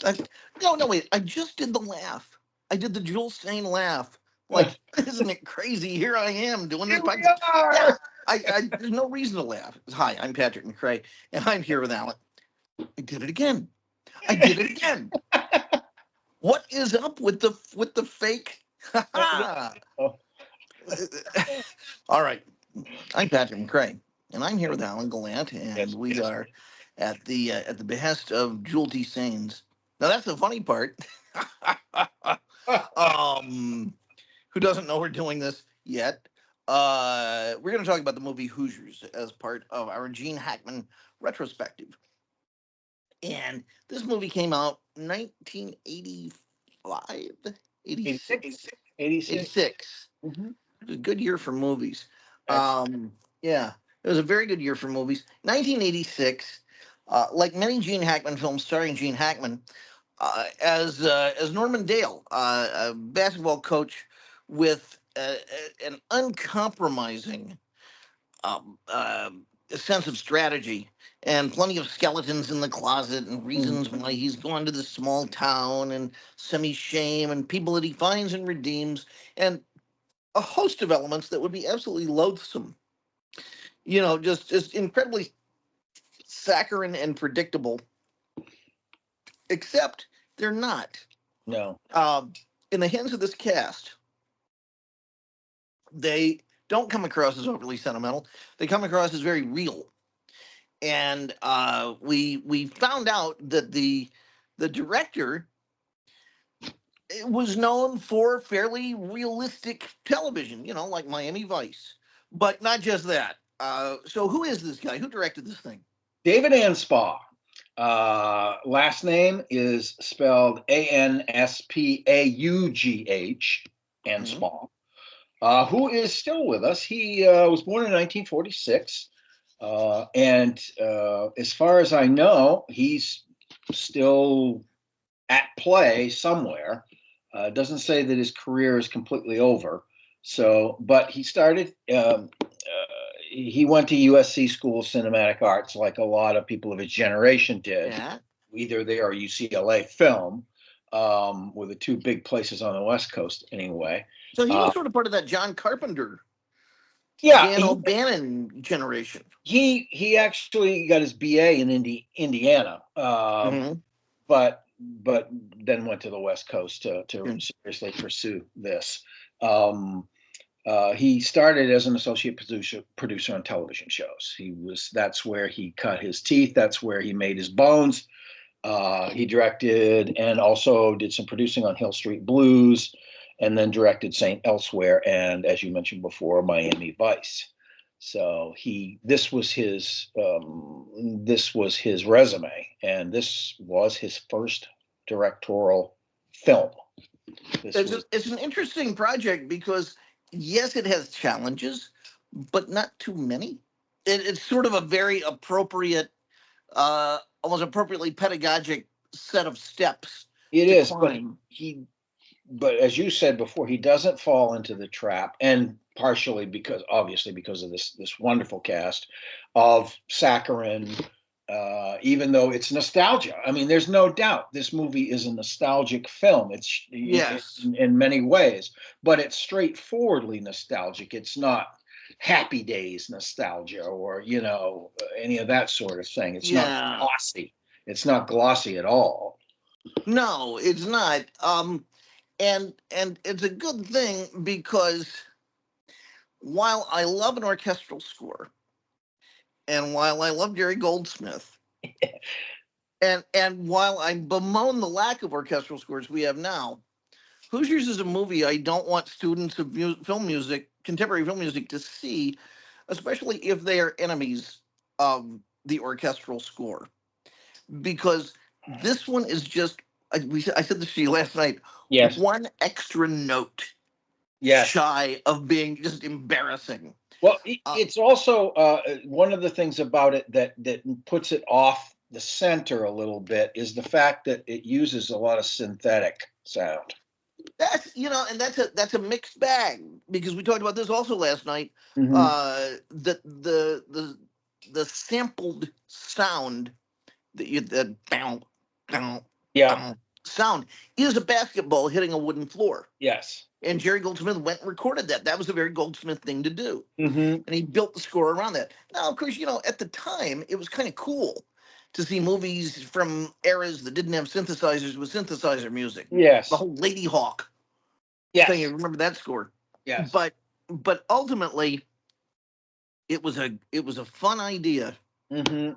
I, no, wait. I just did the laugh. I did the Jules Sane laugh. Like, isn't it crazy? Here I am doing this Here we podcast. Yeah, are. there's no reason to laugh. Hi, I'm Patrick McCray, and I'm here with Alan. I did it again. I did it again. What is up with the fake? Oh, All right. I'm Patrick McCray, and I'm here with Alan Gallant, and yes. we are at the behest of Jewel T. Sains. Now that's the funny part. um, who doesn't know we're doing this yet? We're going to talk about the movie Hoosiers as part of our Gene Hackman retrospective. And this movie came out 1985, 86, 86. 86. 86. Mm-hmm. It was a good year for movies. Excellent. Yeah, it was a very good year for movies. 1986, like many Gene Hackman films starring Gene Hackman, as Norman Dale, a basketball coach with an uncompromising um, uh, sense of strategy and plenty of skeletons in the closet and Mm-hmm. reasons why he's gone to this small town and semi shame and people that he finds and redeems and a host of elements that would be absolutely loathsome. Just incredibly saccharine and predictable, except they're not. No. Um, in the hands of this cast, they don't come across as overly sentimental. They come across as very real. And we found out that the director was known for fairly realistic television, like Miami Vice, but not just that. So who is this guy? Who directed this thing? David Anspaugh. Last name is spelled Anspaughh. Mhm. Anspaugh. Who is still with us. He was born in 1946. And as far as I know, he's still at play somewhere. Doesn't say that his career is completely over. So, but he started. He went to USC School of Cinematic Arts, like a lot of people of his generation did. Yeah. Either there or UCLA Film, were the two big places on the West Coast, anyway. So he Uh, was sort of part of that John Carpenter, yeah, Dan O'Bannon generation. he actually got his BA in Indiana, Hmm. but then went to the West Coast to seriously pursue this. Um, he started as an associate producer on television shows. That's where he cut his teeth. That's where he made his bones. He directed and also did some producing on Hill Street Blues, and then directed Saint Elsewhere and, as you mentioned before, Miami Vice. So this was his resume, and this was his first directorial film. This was It's an interesting project because yes, it has challenges, but not too many. It's sort of a very appropriate, almost appropriately pedagogic set of steps it to is, but climb. but as you said before, he doesn't fall into the trap, and partially obviously because of this wonderful cast of saccharine. Even though it's nostalgia, I mean, there's no doubt this movie is a nostalgic film. It's Yes. in many ways, but it's straightforwardly nostalgic. It's not Happy Days nostalgia or any of that sort of thing. It's not Yeah. glossy. It's not glossy at all. No, it's not. And it's a good thing because while I love an orchestral score, and while I love Jerry Goldsmith, and while I bemoan the lack of orchestral scores we have now, Hoosiers is a movie I don't want students of film music, contemporary film music, to see, especially if they are enemies of the orchestral score, because this one is just. I said this to you last night. Yes. One extra note Yes. shy of being just embarrassing. Well, Uh, it's also one of the things about it that puts it off the center a little bit is the fact that it uses a lot of synthetic sound. and that's a mixed bag because we talked about this also last night. Hmm. The sampled sound that bow, dun, Yeah. dun sound is a basketball hitting a wooden floor. Yes. And Jerry Goldsmith went and recorded that. That was a very Goldsmith thing to do. Mm-hmm. And he built the score around that. Now, of course, at the time, it was kind of cool to see movies from eras that didn't have synthesizers with synthesizer music. The Yes. whole Lady Hawk thing, you Yes. remember that score? Yes. But ultimately, it was a fun idea Mm-hmm.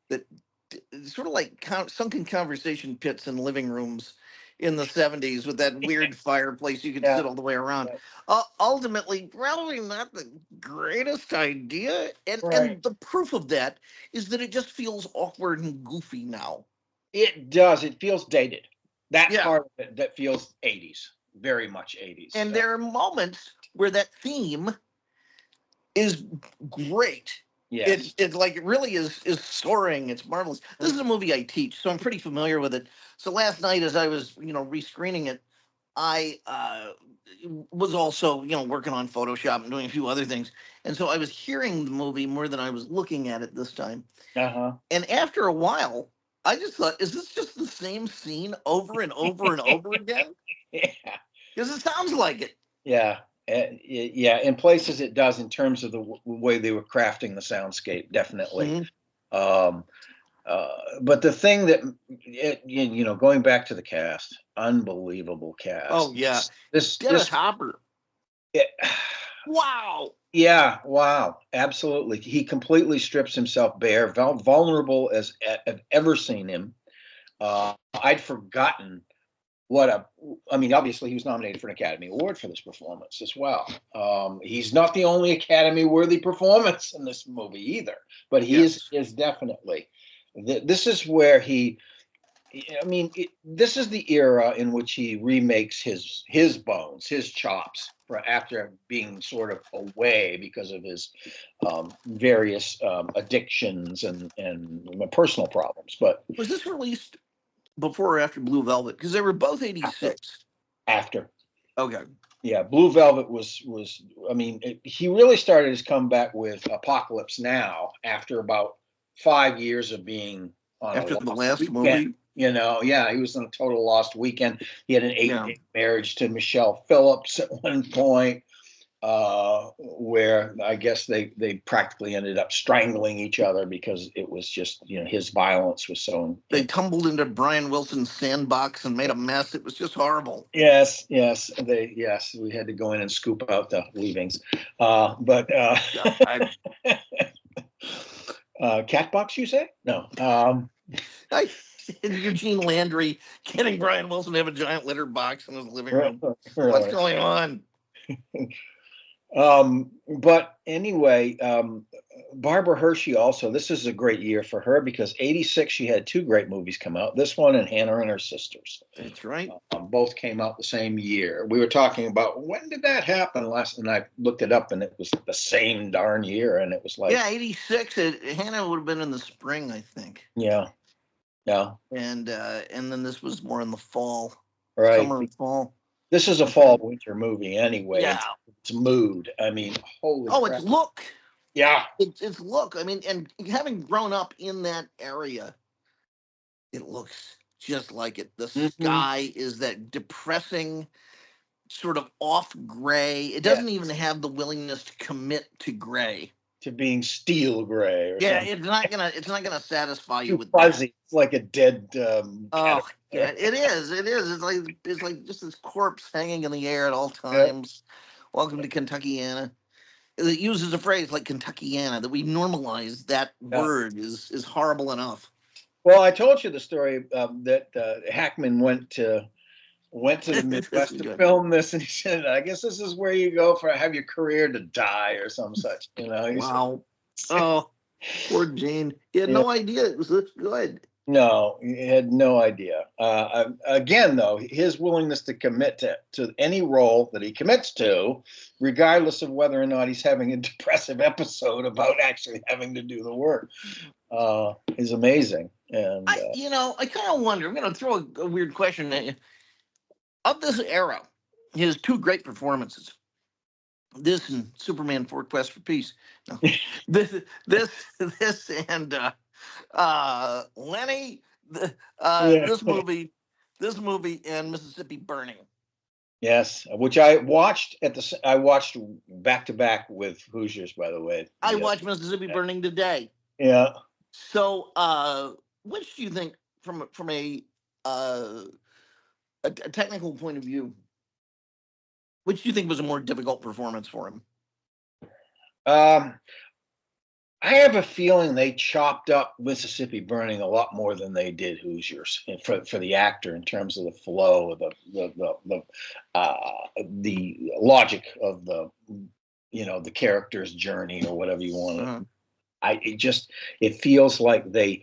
that sort of like sunken conversation pits in living rooms in the 70s with that weird fireplace you could Yeah. sit all the way around. Yeah. Ultimately, probably not the greatest idea. Right. And the proof of that is that it just feels awkward and goofy now. It does. It feels dated. That Yeah. part of it that feels 80s, very much 80s. And there are moments where that theme is great. Yes. It's like it really is soaring. It's marvelous. This is a movie I teach, so I'm pretty familiar with it. So last night, as I was rescreening it, I was also working on Photoshop and doing a few other things, and so I was hearing the movie more than I was looking at it this time. Uh-huh. And after a while, I just thought, is this just the same scene over and over and over again? Yeah. Because it sounds like it. Yeah. Yeah. In places it does in terms of the way they were crafting the soundscape, definitely. Mhm. Um, but the thing that, going back to the cast, unbelievable Oh cast. yeah, Dennis This, Hopper. it, Wow. yeah, wow, absolutely. He completely strips himself bare, vulnerable as I've ever seen him. I'd forgotten I mean, obviously he was nominated for an Academy Award for this performance as well. He's not the only Academy worthy performance in this movie either, but he Yes. is definitely. This is where this is the era in which he remakes his bones, his chops, for after being sort of away because of his various addictions and personal problems. But Was this released before or after Blue Velvet? Because they were both after, 86. after, Okay. yeah, Blue Velvet was. I mean, he really started his comeback with Apocalypse Now after about 5 years of being on a After the lost last weekend. movie. Yeah, he was on a total lost weekend. He had an Yeah. 8-day marriage to Michelle Phillips at one point, where I guess they practically ended up strangling each other because it was just his violence was so. They tumbled into Brian Wilson's sandbox and made a mess. It was just horrible. Yes, we had to go in and scoop out the leavings, but I, cat box, you say? No. I Eugene Landry getting Brian Wilson to have a giant litter box in his living room. What's Really. going on? But anyway, Barbara Hershey also, this is a great year for her because 86, she had two great movies come out. This one and Hannah and Her Sisters. That's right. Both came out the same year. We were talking about when did that happen last, and I looked it up and it was the same darn year. And it was like, Yeah, 86. Hannah would have been in the spring, I think. yeah, yeah, And then this was more in the fall, right. summer and fall. This is a fall winter movie anyway. Yeah. It's mood. I mean, holy Oh, crap. it's look. Yeah. It's look. I mean, and having grown up in that area, it looks just like it. The Mm-hmm. sky is that depressing, sort of off gray. It Yeah. doesn't even have the willingness to commit to gray. To being steel gray or Yeah, something. it's not gonna satisfy you Too with that. fuzzy. It's like a dead Oh caterpillar. yeah, it is. It is. It's like just this corpse hanging in the air at all Yeah. times. Welcome to Kentuckiana. It uses a phrase like Kentuckiana that we normalize. That Yeah. word is horrible enough. Well, I told you the story that Hackman went to the Yes, Midwest we to do. film this, and he said, "I guess this is where you go for have your career to die or some such." He said, Wow. Oh, poor Gene. He had yeah. no idea it was this good. No, he had no idea. Again, though, his willingness to commit to any role that he commits to, regardless of whether or not he's having a depressive episode about actually having to do the work, is amazing. And I kind of wonder. I'm going to throw a weird question at you. Of this era, his two great performances. This and Superman 4 Quest for Peace. No. This this and Lenny Yeah. This movie and Mississippi Burning. Yes, which I watched back to back with Hoosiers, by the way. I watched Mississippi Burning today. Yeah. So, which do you think, from uh, a technical point of view, which do you think was a more difficult performance for him? Um, I have a feeling they chopped up Mississippi Burning a lot more than they did Hoosiers for the actor in terms of the flow, the logic of the character's journey or whatever you want to. Uh-huh. It feels like they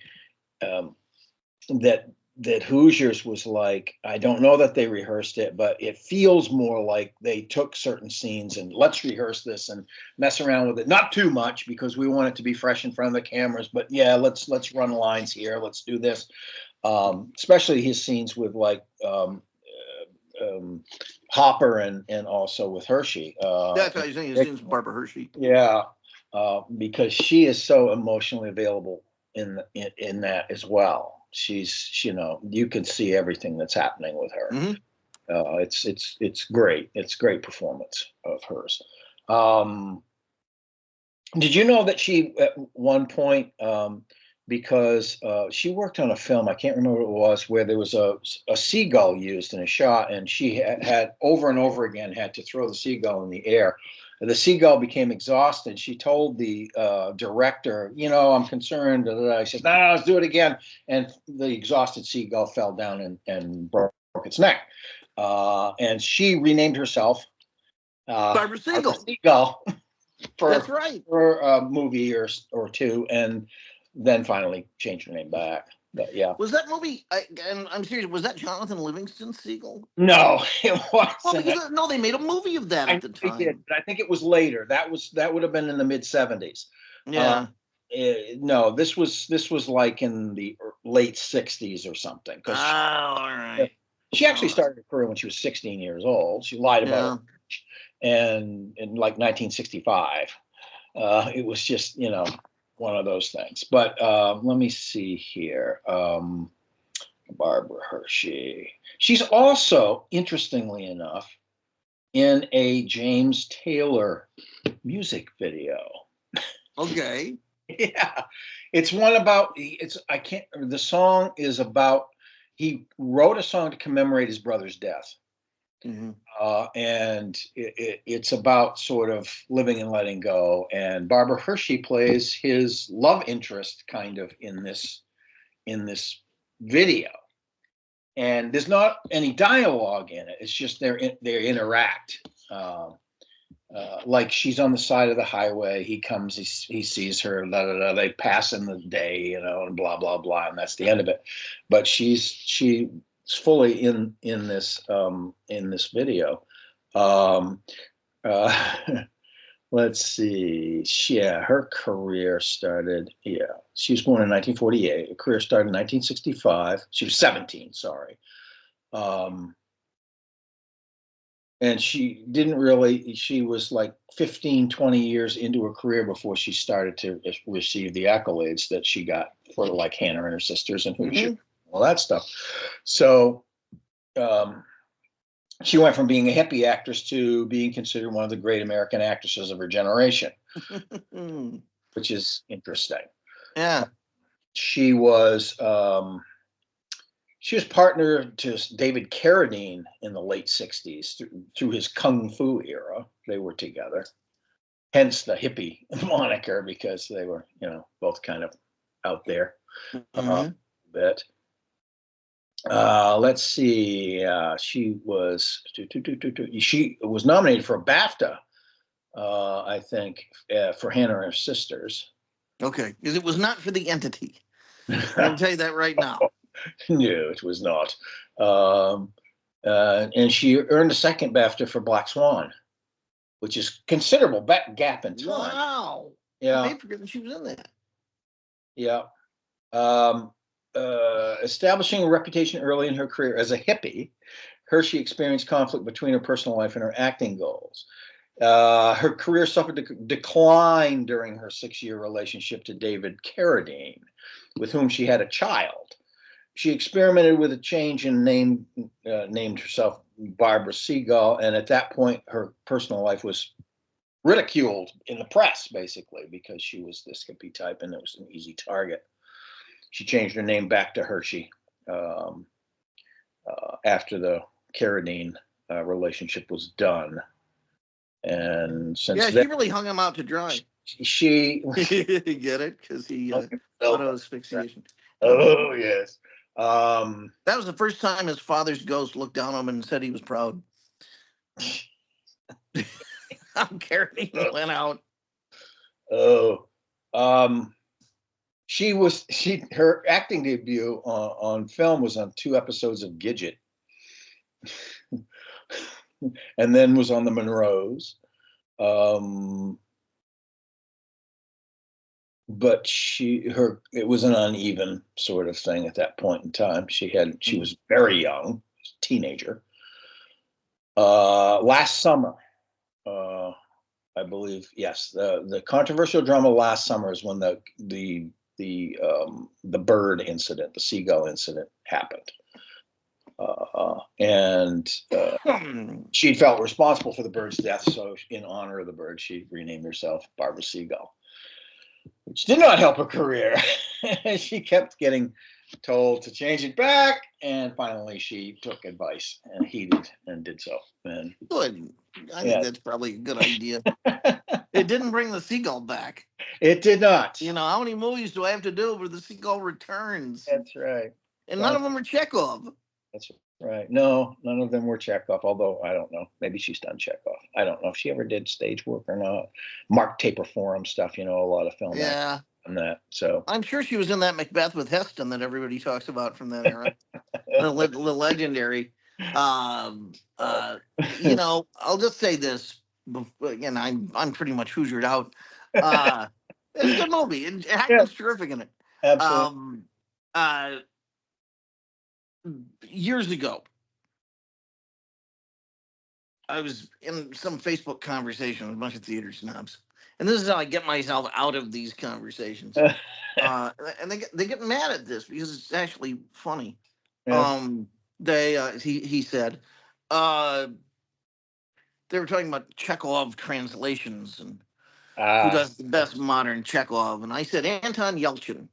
that Hoosiers was like, I don't know that they rehearsed it, but it feels more like they took certain scenes and let's rehearse this and mess around with it. Not too much because we want it to be fresh in front of the cameras, but yeah, let's run lines here. Let's do this. Especially his scenes with like Hopper and also with Hershey. That's what you're saying. His scenes with Barbara Hershey. Yeah, because she is so emotionally available in that as well. She's, you can see everything that's happening with her. Mm-hmm. It's great. It's great performance of hers. Did you know that she at one point, because she worked on a film, I can't remember what it was, where there was a seagull used in a shot, and she had over and over again had to throw the seagull in the air. The seagull became exhausted. She told the director, I'm concerned. He said, no, let's do it again. And the exhausted seagull fell down and broke its neck. And she renamed herself Barbara Seagull That's right. for a movie or two, and then finally changed her name back. But yeah. Was that movie? And I'm serious. Was that Jonathan Livingston Seagull? No, it wasn't. Well, because no, they made a movie of that at the time. They did, but I think it was later. That would have been in the mid '70s. Yeah. No, this was like in the late '60s or something. Oh, all right. She actually started her career when she was 16 years old. She lied about her age, and in like 1965, it was just one of those things. But let me see here. Barbara Hershey. She's also, interestingly enough, in a James Taylor music video. Okay. Yeah. It's one about, the song is about, he wrote a song to commemorate his brother's death. Mm-hmm. And it's about sort of living and letting go. And Barbara Hershey plays his love interest kind of in this video. And there's not any dialogue in it. It's just they interact. Like she's on the side of the highway. He comes, he sees her. They pass in the day, and blah blah blah, and that's the end of it. But she's fully in this video. Let's see. Yeah, her career started. Yeah, she was born in 1948. Her career started in 1965. She was 17. Sorry. And she didn't really, she was like 15, 20 years into her career before she started to receive the accolades that she got for like Hannah and her sisters and Hoosiers, all that stuff. So she went from being a hippie actress to being considered one of the great American actresses of her generation, which is interesting. Yeah. She was partnered to David Carradine in the late 60s through his Kung Fu era. They were together. Hence the hippie moniker, because they were, both kind of out there a bit. Let's see. She was nominated for a BAFTA, I think, for Hannah and her sisters. Okay, because it was not for The Entity. I can tell you that right now. No, it was not. And she earned a second BAFTA for Black Swan, which is considerable gap in time. Wow. Yeah. I forget that she was in that. Yeah. Establishing a reputation early in her career as a hippie, Hershey experienced conflict between her personal life and her acting goals. Her career suffered a decline during her 6-year relationship to David Carradine, with whom she had a child. she experimented with a change in name, named herself Barbara Seagull, and at that point, her personal life was ridiculed in the press, basically, because she was this hippie type and it was an easy target. She changed her name back to Hershey after the Carradine relationship was done. And since Yeah, then, she really hung him out to dry. she Get it? Because he auto asphyxiation. Oh yes. That was the first time his father's ghost looked down on him and said he was proud. How Carradine went out. Oh, her acting debut on film was on 2 episodes of Gidget, and then was on the Monroes. But it was an uneven sort of thing at that point in time. She was very young, teenager. Last summer, I believe, yes, the controversial drama last summer is when the bird incident, the seagull incident, happened, and she felt responsible for the bird's death. So, in honor of the bird, she renamed herself Barbara Seagull, which did not help her career. She kept getting told to change it back, and finally she took advice and heeded and did so. And good. I think that's probably a good idea. It didn't bring the seagull back. It did not. You know, how many movies do I have to do where the seagull returns? That's right. And none of them are Chekhov. That's right. No, none of them were Chekhov, although I don't know. Maybe she's done Chekhov. I don't know if she ever did stage work or not. Mark Taper Forum stuff, a lot of film. Yeah. And that. So I'm sure she was in that Macbeth with Heston that everybody talks about from that era. the legendary. I'll just say this. Again, I'm pretty much Hoosiered out. It's a good movie, and Hackman's terrific in it. Absolutely. Years ago, I was in some Facebook conversation with a bunch of theater snobs, and this is how I get myself out of these conversations. And they get mad at this because it's actually funny. Yeah. He said, they were talking about Chekhov translations and who does the best modern Chekhov, and I said Anton Yelchin.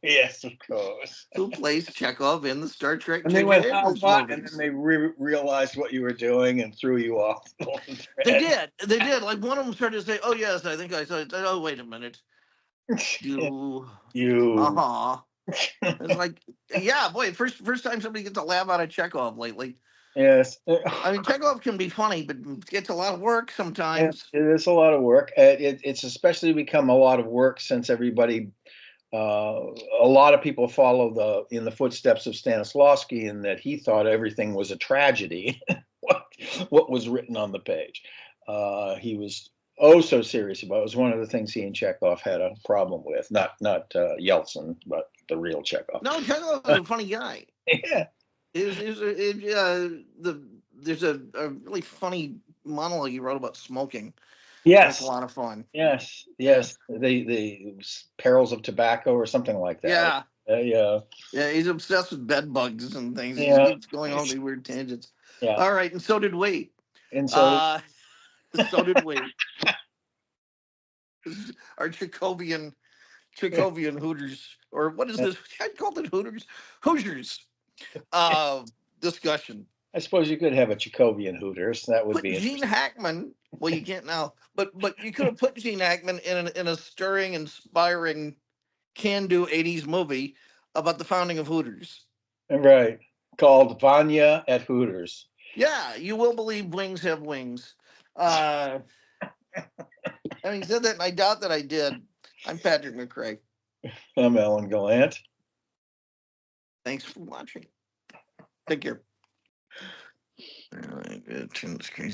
Yes, of course. Who plays Chekhov in the Star Trek? And they went, "How what?" And then they realized what you were doing and threw you off. They did. Like one of them started to say, "Oh yes, I think I saw it." Oh wait a minute, you. It's like, yeah, boy, first time somebody gets a laugh out of Chekhov lately. Yes. I mean, Chekhov can be funny, but it's a lot of work sometimes. It is a lot of work. It's especially become a lot of work since everybody. A lot of people follow in the footsteps of Stanislavski in that he thought everything was a tragedy. what was written on the page. He was so serious about it. It was one of the things he and Chekhov had a problem with. Not Yeltsin, but the real Chekhov. No, Chekhov was a funny guy. Yeah. There's a really funny monologue he wrote about smoking. Yes, that's a lot of fun. Yes. The perils of tobacco or something like that. Yeah. He's obsessed with bed bugs and things. He keeps going on these weird tangents. Yeah. All right, and so did we. And so did we. Our Chekhovian Hooters, or what is this? I called it Hoosiers. Discussion. I suppose you could have a Chekhovian Hooters. That would be Gene Hackman. Well, you can't now, but you could have put Gene Hackman in a stirring, inspiring, can-do '80s movie about the founding of Hooters. Right, called Vanya at Hooters. Yeah, you will believe wings have wings. Having said that, and I doubt that I did. I'm Patrick McCray. I'm Alan Gallant. Thanks for watching. Take care. Turn the screen.